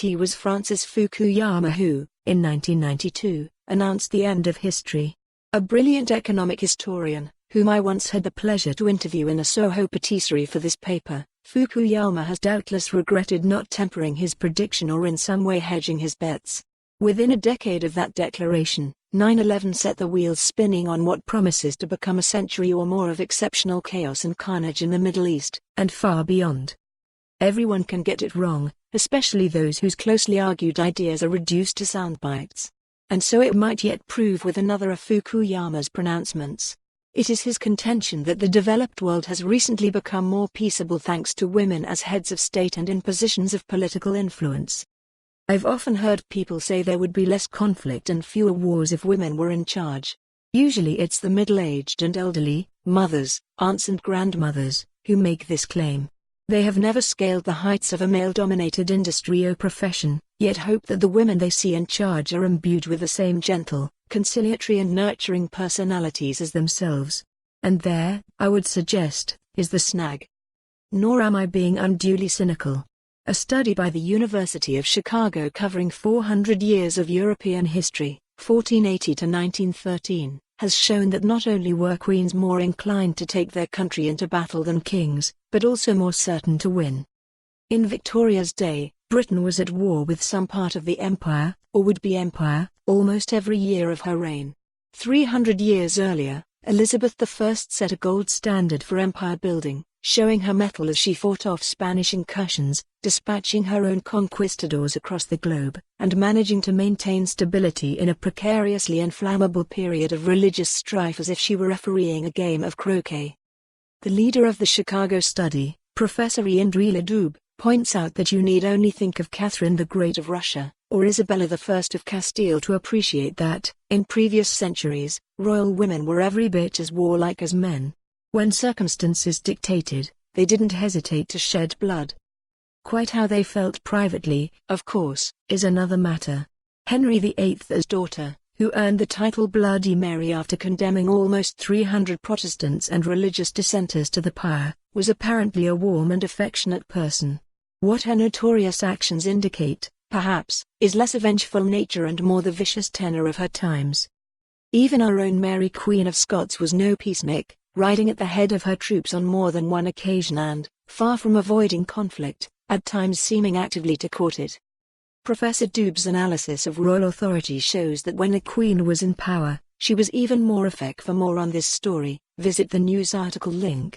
It was Francis Fukuyama who, in 1992, announced the end of history. A brilliant economic historian, whom I once had the pleasure to interview in a Soho patisserie for this paper, Fukuyama has doubtless regretted not tempering his prediction or in some way hedging his bets. Within a decade of that declaration, 9/11 set the wheels spinning on what promises to become a century or more of exceptional chaos and carnage in the Middle East, and far beyond. Everyone can get it wrong, especially those whose closely argued ideas are reduced to soundbites. And so it might yet prove with another of Fukuyama's pronouncements. It is his contention that the developed world has recently become more peaceable thanks to women as heads of state and in positions of political influence. I've often heard people say there would be less conflict and fewer wars if women were in charge. Usually it's the middle-aged and elderly, mothers, aunts and grandmothers, who make this claim. They have never scaled the heights of a male-dominated industry or profession, yet hope that the women they see in charge are imbued with the same gentle, conciliatory and nurturing personalities as themselves. And there, I would suggest, is the snag. Nor am I being unduly cynical. A study by the University of Chicago covering 400 years of European history, 1480 to 1913, has shown that not only were queens more inclined to take their country into battle than kings, but also more certain to win. In Victoria's day, Britain was at war with some part of the empire, or would-be empire, almost every year of her reign. 300 years earlier, Elizabeth I set a gold standard for empire building, showing her mettle as she fought off Spanish incursions, dispatching her own conquistadors across the globe, and managing to maintain stability in a precariously inflammable period of religious strife as if she were refereeing a game of croquet. The leader of the Chicago study, Professor Indrila Dubé, points out that you need only think of Catherine the Great of Russia, or Isabella I of Castile to appreciate that, in previous centuries, royal women were every bit as warlike as men. When circumstances dictated, they didn't hesitate to shed blood. Quite how they felt privately, of course, is another matter. Henry VIII's daughter, who earned the title Bloody Mary after condemning almost 300 Protestants and religious dissenters to the pyre, was apparently a warm and affectionate person. What her notorious actions indicate, perhaps, is less a vengeful nature and more the vicious tenor of her times. Even our own Mary Queen of Scots was no peacenik, riding at the head of her troops on more than one occasion and, far from avoiding conflict, at times seeming actively to court it. Professor Dubé's analysis of royal authority shows that when a queen was in power, she was even more effective. For more on this story, visit the news article link.